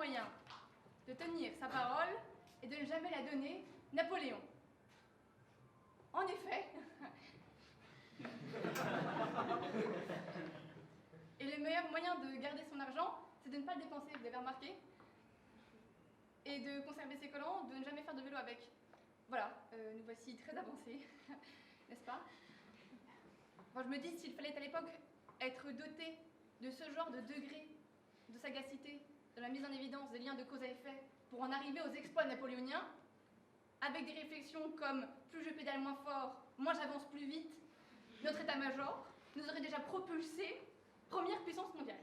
moyen de tenir sa parole et de ne jamais la donner, Napoléon. En effet, et le meilleur moyen de garder son argent, c'est de ne pas le dépenser, vous avez remarqué? Et de conserver ses collants, de ne jamais faire de vélo avec. Voilà, nous voici très avancés, n'est-ce pas? Moi, je me dis, s'il fallait à l'époque être doté de ce genre de degré de sagacité, de la mise en évidence des liens de cause à effet, pour en arriver aux exploits napoléoniens, avec des réflexions comme « plus je pédale moins fort, moins j'avance plus vite », notre état-major nous aurait déjà propulsé première puissance mondiale.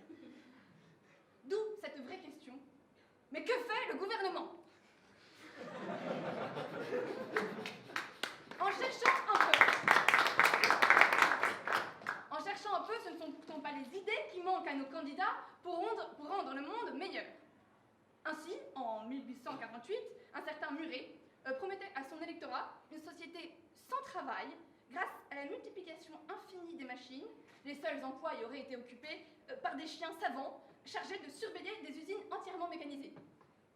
D'où cette vraie question. Mais que fait le gouvernement? En cherchant un peu, ce ne sont pourtant pas les idées qui manquent à nos candidats pour rendre le monde meilleur. Ainsi, en 1848, un certain Muret promettait à son électorat une société sans travail, grâce à la multiplication infinie des machines. Les seuls emplois y auraient été occupés par des chiens savants chargés de surveiller des usines entièrement mécanisées.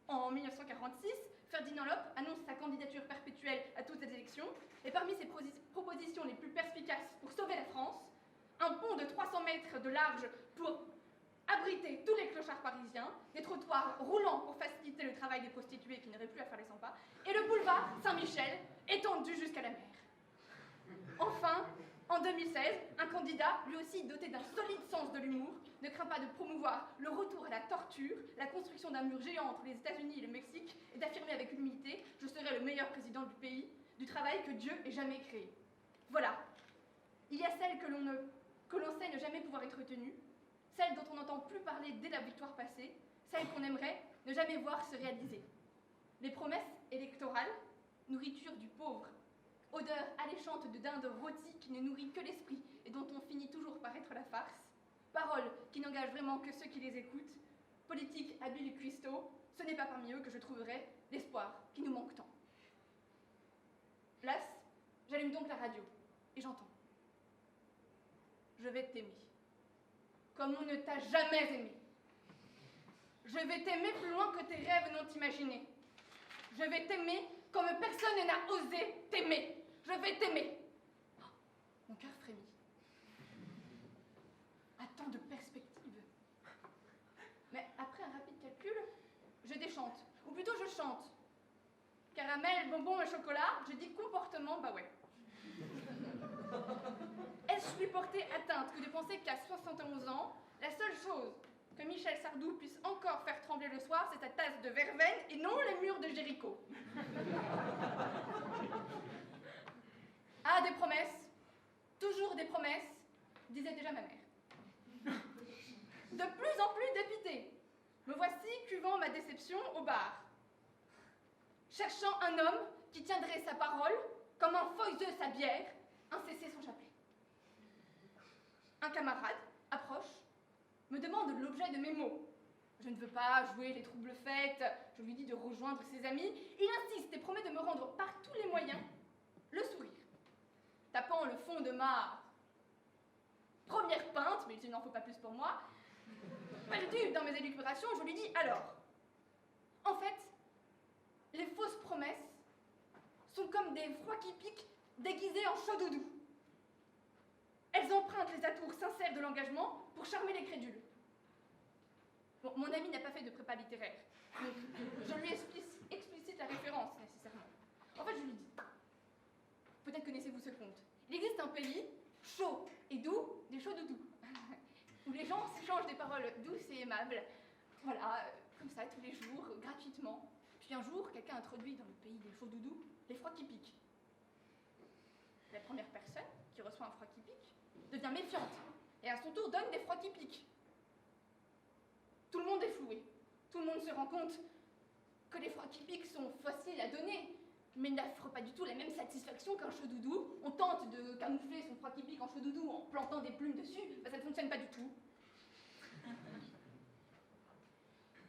En 1946, Ferdinand Lope annonce sa candidature perpétuelle à toutes les élections, et parmi ses propositions les plus perspicaces pour sauver la France, un pont de 300 mètres de large pour abriter tous les clochards parisiens, des trottoirs roulants pour faciliter le travail des prostituées qui n'auraient plus à faire les 100 pas, et le boulevard Saint-Michel étendu jusqu'à la mer. Enfin, en 2016, un candidat, lui aussi doté d'un solide sens de l'humour, ne craint pas de promouvoir le retour à la torture, la construction d'un mur géant entre les États-Unis et le Mexique, et d'affirmer avec humilité « Je serai le meilleur président du pays, du travail que Dieu ait jamais créé ». Voilà. Il y a celle que l'on sait ne jamais pouvoir être tenue, celle dont on n'entend plus parler dès la victoire passée, celle qu'on aimerait ne jamais voir se réaliser. Les promesses électorales, nourriture du pauvre, odeur alléchante de dinde rôtie qui ne nourrit que l'esprit et dont on finit toujours par être la farce, paroles qui n'engagent vraiment que ceux qui les écoutent, politiques habiles et cuistots, ce n'est pas parmi eux que je trouverai l'espoir qui nous manque tant. Las, j'allume donc la radio et j'entends. Je vais t'aimer, comme on ne t'a jamais aimé. Je vais t'aimer plus loin que tes rêves n'ont imaginé. Je vais t'aimer comme personne n'a osé t'aimer. Je vais t'aimer. Oh, mon cœur frémit. À tant de perspectives. Mais après un rapide calcul, je déchante. Ou plutôt je chante. Caramel, bonbon et chocolat, je dis comportement, bah ouais. Est-ce lui porter atteinte que de penser qu'à 71 ans, la seule chose que Michel Sardou puisse encore faire trembler le soir, c'est sa tasse de verveine et non les murs de Jéricho. Ah, des promesses, toujours des promesses, disait déjà ma mère. De plus en plus dépitée, me voici cuvant ma déception au bar, cherchant un homme qui tiendrait sa parole comme un foiseux sa bière, incesser son chapelet. Un camarade approche, me demande l'objet de mes mots. Je ne veux pas jouer les troubles fêtes, je lui dis de rejoindre ses amis. Il insiste et promet de me rendre par tous les moyens le sourire. Tapant le fond de ma première pinte, mais il n'en faut pas plus pour moi, perdu dans mes élucubrations, je lui dis alors, en fait, les fausses promesses sont comme des froids qui piquent déguisés en chaud doudou. Elles empruntent les atours sincères de l'engagement pour charmer les crédules. Bon, mon ami n'a pas fait de prépa littéraire, donc je lui explicite la référence nécessairement. En fait, je lui dis, peut-être connaissez-vous ce conte. Il existe un pays chaud et doux, des chauds doudous, où les gens s'échangent des paroles douces et aimables, voilà, comme ça, tous les jours, gratuitement. Puis un jour, quelqu'un introduit dans le pays des chauds doudous les froids qui piquent. La première personne qui reçoit un froid qui pique devient méfiante et à son tour donne des froids qui piquent. Tout le monde est floué. Tout le monde se rend compte que les froids qui piquent sont faciles à donner, mais n'offrent pas du tout la même satisfaction qu'un chaud doudou. On tente de camoufler son froid qui pique en chaud doudou en plantant des plumes dessus, ben ça ne fonctionne pas du tout.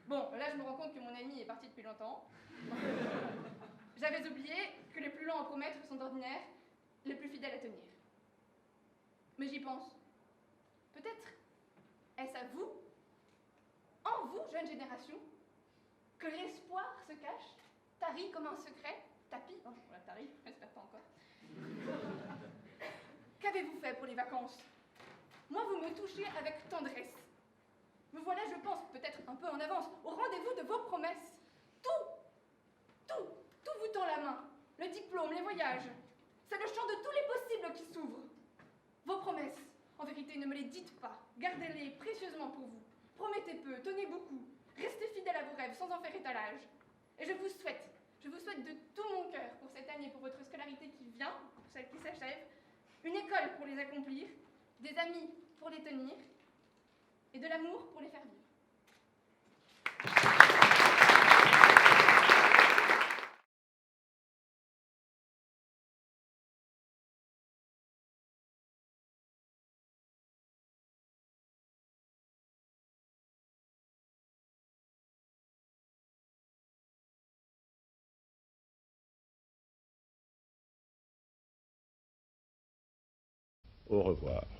Bon, là je me rends compte que mon ami est parti depuis longtemps. J'avais oublié que les plus lents à promettre sont d'ordinaire les plus fidèles à tenir. Mais j'y pense. Peut-être est-ce à vous, en vous, jeune génération, que l'espoir se cache, tari comme un secret, tapis, oh, voilà, tari, j'espère pas encore. Qu'avez-vous fait pour les vacances? Moi, vous me touchez avec tendresse. Me voilà, je pense, peut-être un peu en avance, au rendez-vous de vos promesses. Tout vous tend la main. Le diplôme, les voyages. C'est le champ de tous les possibles qui s'ouvre. Vos promesses, en vérité, ne me les dites pas. Gardez-les précieusement pour vous. Promettez peu, tenez beaucoup. Restez fidèles à vos rêves sans en faire étalage. Et je vous souhaite de tout mon cœur pour cette année, pour votre scolarité qui vient, pour celle qui s'achève, une école pour les accomplir, des amis pour les tenir, et de l'amour pour les faire vivre. Au revoir.